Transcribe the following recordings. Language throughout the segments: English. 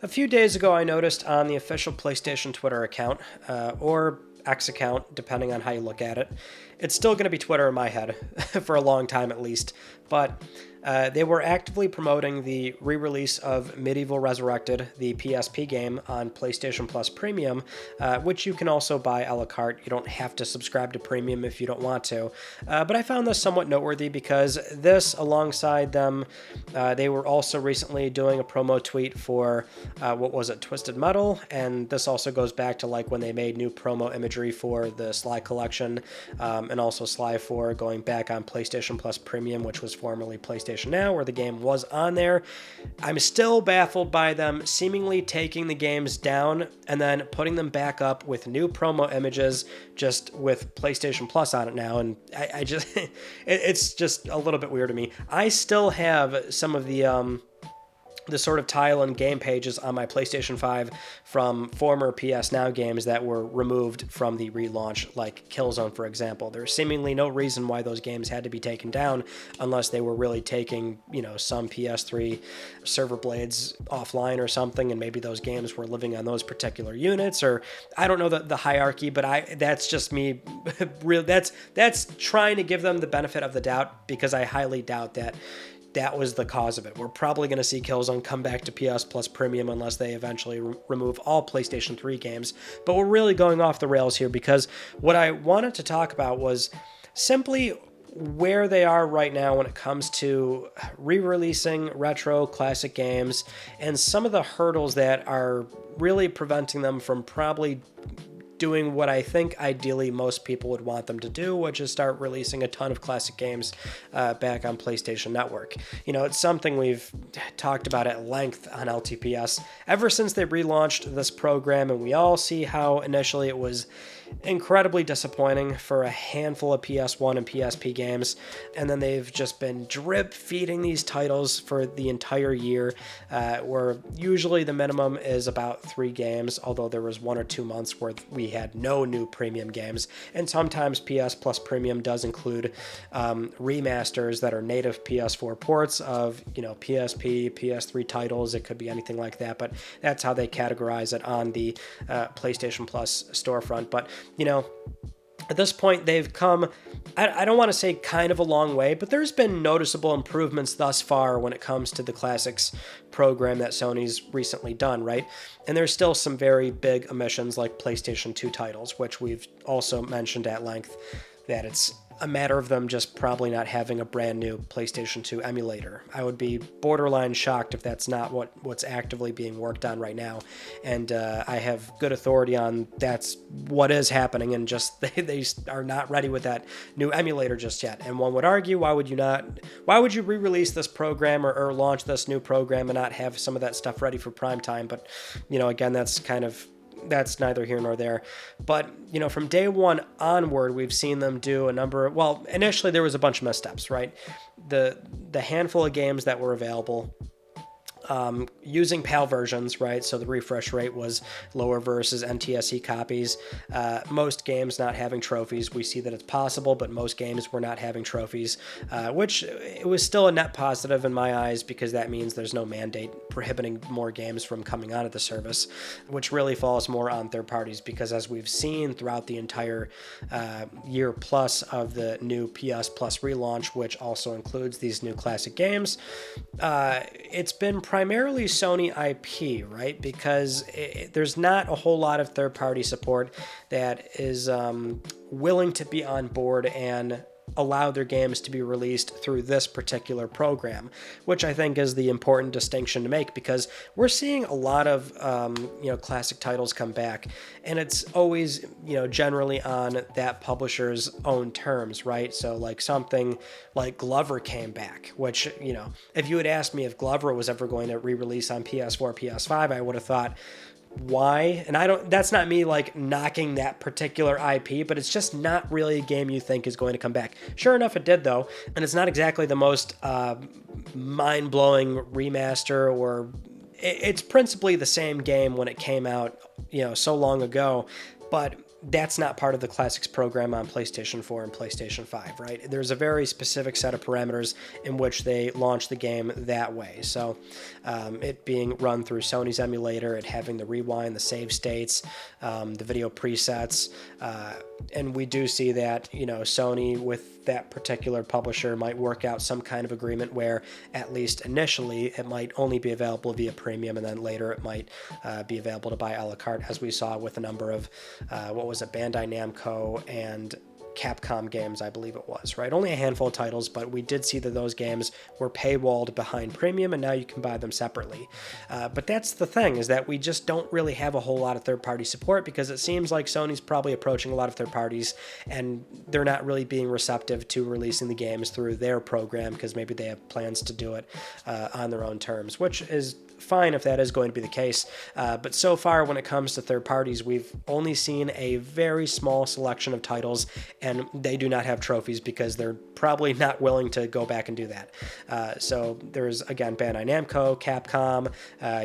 A few days ago, I noticed on the official PlayStation Twitter account, or X account, depending on how you look at it. It's still going to be Twitter in my head, for a long time at least, but they were actively promoting the re-release of Medieval Resurrected, the PSP game, on PlayStation Plus Premium, which you can also buy a la carte. You don't have to subscribe to Premium if you don't want to. But I found this somewhat noteworthy because this, alongside them, they were also recently doing a promo tweet for, Twisted Metal, and this also goes back to like when they made new promo imagery for the Sly Collection, and also Sly 4 going back on PlayStation Plus Premium, which was formerly PlayStation Now, where the game was on there. I'm still baffled by them seemingly taking the games down and then putting them back up with new promo images, just with PlayStation Plus on it now, and I just it's just a little bit weird to me. I still have some of the sort of tile and game pages on my PlayStation 5 from former PS Now games that were removed from the relaunch, like Killzone, for example. There's seemingly no reason why those games had to be taken down unless they were really taking, some PS3 server blades offline or something, and maybe those games were living on those particular units, or I don't know the hierarchy, but that's just me. That's trying to give them the benefit of the doubt, because I highly doubt that was the cause of it. We're probably going to see Killzone come back to PS Plus Premium unless they eventually remove all PlayStation 3 games. But we're really going off the rails here, because what I wanted to talk about was simply where they are right now when it comes to re-releasing retro classic games, and some of the hurdles that are really preventing them from probably doing what I think ideally most people would want them to do, which is start releasing a ton of classic games back on PlayStation Network. It's something we've talked about at length on LTPS ever since they relaunched this program, and we all see how initially it was incredibly disappointing for a handful of PS1 and PSP games, and then they've just been drip feeding these titles for the entire year, where usually the minimum is about 3 games, although there was 1 or 2 months where we had no new premium games, and sometimes PS Plus Premium does include remasters that are native PS4 ports of PSP, PS3 titles. It could be anything like that, but that's how they categorize it on the PlayStation Plus storefront. But at this point, they've come, I don't want to say kind of a long way, but there's been noticeable improvements thus far when it comes to the classics program that Sony's recently done, right? And there's still some very big omissions like PlayStation 2 titles, which we've also mentioned at length, that it's a matter of them just probably not having a brand new PlayStation 2 emulator. I would be borderline shocked if that's not what's actively being worked on right now. And I have good authority on that's what is happening, and just they are not ready with that new emulator just yet. And one would argue, why would you re-release this program or launch this new program and not have some of that stuff ready for prime time? But, again, that's neither here nor there. But, from day one onward, we've seen them do a number of, initially there was a bunch of missteps, right? The handful of games that were available, using PAL versions, right? So the refresh rate was lower versus NTSC copies. Most games not having trophies. We see that it's possible, but most games were not having trophies, which it was still a net positive in my eyes, because that means there's no mandate prohibiting more games from coming onto the service, which really falls more on third parties, because as we've seen throughout the entire year plus of the new PS Plus relaunch, which also includes these new classic games, it's been primarily Sony IP, right? Because there's not a whole lot of third-party support that is willing to be on board and allow their games to be released through this particular program, which I think is the important distinction to make, because we're seeing a lot of classic titles come back, and it's always generally on that publisher's own terms, right? So like something like Glover came back, which if you had asked me if Glover was ever going to re-release on PS4, PS5, I would have thought, why? And that's not me like knocking that particular IP, but it's just not really a game you think is going to come back. Sure enough, it did though. And it's not exactly the most mind-blowing remaster, or it's principally the same game when it came out, so long ago, but that's not part of the Classics program on PlayStation 4 and PlayStation 5, right? There's a very specific set of parameters in which they launch the game that way. So it being run through Sony's emulator, it having the rewind, the save states, the video presets, and we do see that, Sony with that particular publisher might work out some kind of agreement where at least initially it might only be available via premium, and then later it might be available to buy a la carte, as we saw with a number of Bandai Namco and Capcom games, I believe it was, right? Only a handful of titles, but we did see that those games were paywalled behind premium, and now you can buy them separately. But that's the thing, is that we just don't really have a whole lot of third-party support, because it seems like Sony's probably approaching a lot of third parties, and they're not really being receptive to releasing the games through their program, because maybe they have plans to do it on their own terms, which is fine if that is going to be the case. But so far, when it comes to third parties, we've only seen a very small selection of titles, and they do not have trophies because they're probably not willing to go back and do that. So there's, again, Bandai Namco, Capcom,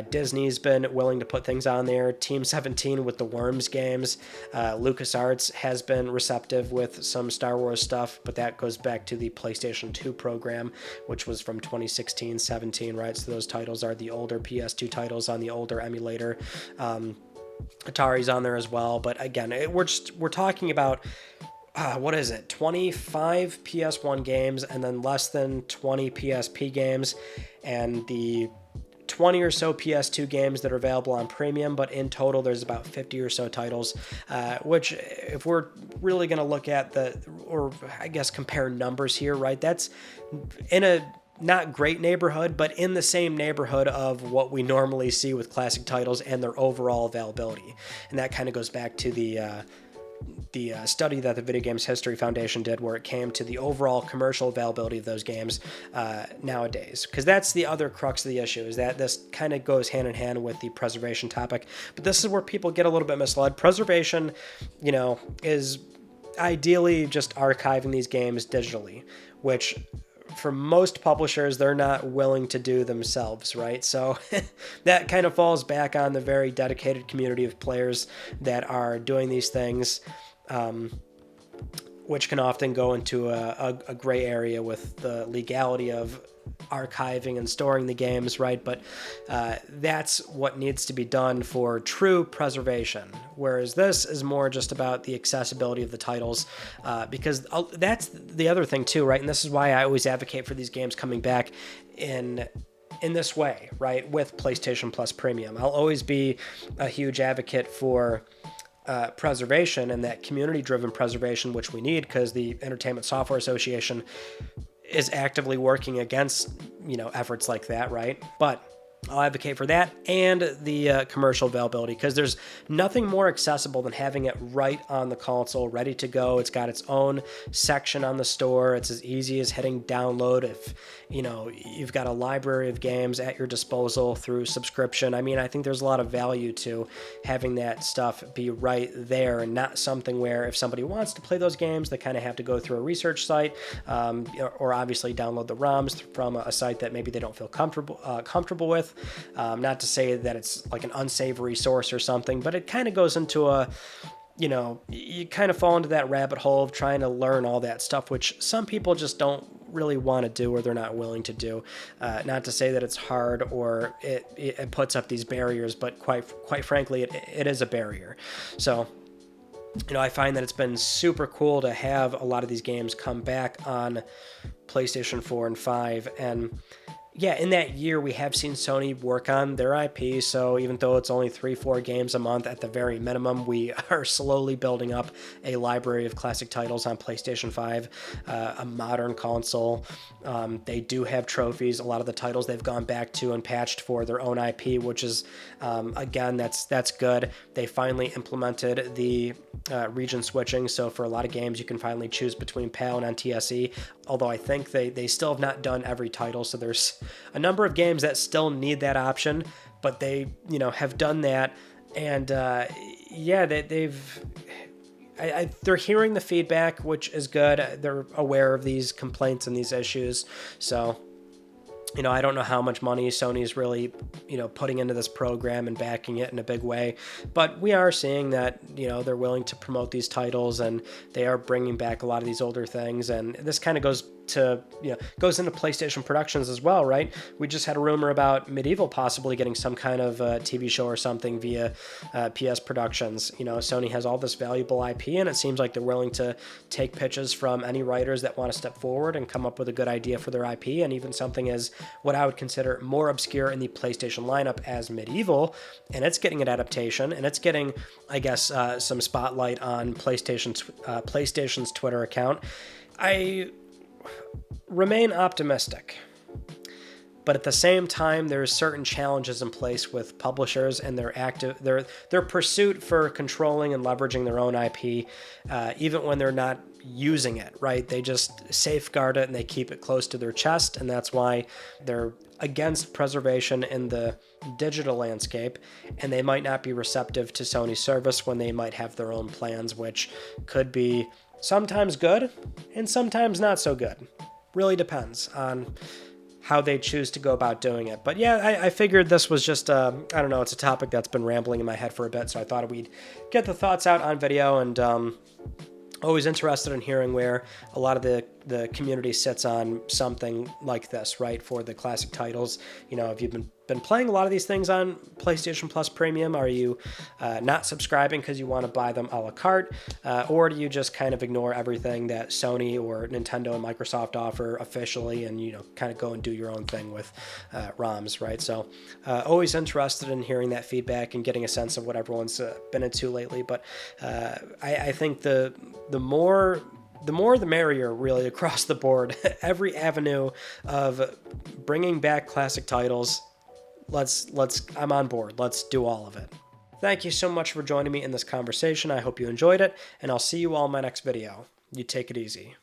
Disney's been willing to put things on there, Team 17 with the Worms games, LucasArts has been receptive with some Star Wars stuff, but that goes back to the PlayStation 2 program, which was from 2016-17, right? So those titles are the older PS2 titles on the older emulator. Atari's on there as well, but again, we're talking about 25 PS1 games, and then less than 20 PSP games, and the 20 or so PS2 games that are available on premium, but in total there's about 50 or so titles, which, if we're really going to look at compare numbers here, right, that's in a not great neighborhood, but in the same neighborhood of what we normally see with classic titles and their overall availability. And that kind of goes back to the study that the Video Games History Foundation did, where it came to the overall commercial availability of those games nowadays. Because that's the other crux of the issue, is that this kind of goes hand in hand with the preservation topic. But this is where people get a little bit misled. Preservation, is ideally just archiving these games digitally, which for most publishers, they're not willing to do themselves, right? So that kind of falls back on the very dedicated community of players that are doing these things, which can often go into a gray area with the legality of archiving and storing the games, right? But that's what needs to be done for true preservation, whereas this is more just about the accessibility of the titles, because that's the other thing too, right? And this is why I always advocate for these games coming back in this way, right? With PlayStation Plus Premium. I'll always be a huge advocate for preservation, and that community-driven preservation, which we need, because the Entertainment Software Association is actively working against, efforts like that, right? But I'll advocate for that and the commercial availability, because there's nothing more accessible than having it right on the console, ready to go. It's got its own section on the store. It's as easy as hitting download if, you've got a library of games at your disposal through subscription. I mean, I think there's a lot of value to having that stuff be right there, and not something where if somebody wants to play those games, they kind of have to go through a research site, or obviously download the ROMs from a site that maybe they don't feel comfortable with. Not to say that it's like an unsavory source or something, but it kind of goes into you kind of fall into that rabbit hole of trying to learn all that stuff, which some people just don't really want to do, or they're not willing to do. Not to say that it's hard or it puts up these barriers, but quite frankly, it is a barrier. So, I find that it's been super cool to have a lot of these games come back on PlayStation 4 and 5, and yeah, in that year, we have seen Sony work on their IP, so even though it's only 3-4 games a month at the very minimum, we are slowly building up a library of classic titles on PlayStation 5, a modern console. They do have trophies. A lot of the titles they've gone back to and patched for their own IP, which is, again, that's good. They finally implemented the region switching, so for a lot of games, you can finally choose between PAL and NTSC, although I think they still have not done every title, so there's a number of games that still need that option, but they, have done that, and they're hearing the feedback, which is good. They're aware of these complaints and these issues, so I don't know how much money Sony's really, putting into this program and backing it in a big way, but we are seeing that, they're willing to promote these titles and they are bringing back a lot of these older things. And this kind of goes into PlayStation productions as well, right? We just had a rumor about Medieval possibly getting some kind of TV show or something via PS Productions. Sony has all this valuable IP, and it seems like they're willing to take pitches from any writers that want to step forward and come up with a good idea for their IP, and even something as what I would consider more obscure in the PlayStation lineup as Medieval, and it's getting an adaptation, and it's getting, I guess, some spotlight on PlayStation's Twitter account. I remain optimistic, but at the same time, there's certain challenges in place with publishers and their pursuit for controlling and leveraging their own IP, even when they're not using it, right? They just safeguard it and they keep it close to their chest, and that's why they're against preservation in the digital landscape, and they might not be receptive to Sony's service when they might have their own plans, which could be sometimes good and sometimes not so good. Really depends on how they choose to go about doing it. But yeah, I figured this was just, I don't know, it's a topic that's been rambling in my head for a bit, so I thought we'd get the thoughts out on video, and always interested in hearing where a lot of the community sits on something like this, right, for the classic titles. Have you been playing a lot of these things on PlayStation Plus Premium? Are you not subscribing because you want to buy them a la carte? Or do you just kind of ignore everything that Sony or Nintendo and Microsoft offer officially and, kind of go and do your own thing with ROMs, right? So always interested in hearing that feedback and getting a sense of what everyone's been into lately. But I think the more the merrier, really, across the board. Every avenue of bringing back classic titles, I'm on board. Let's do all of it. Thank you so much for joining me in this conversation. I hope you enjoyed it, and I'll see you all in my next video. You take it easy.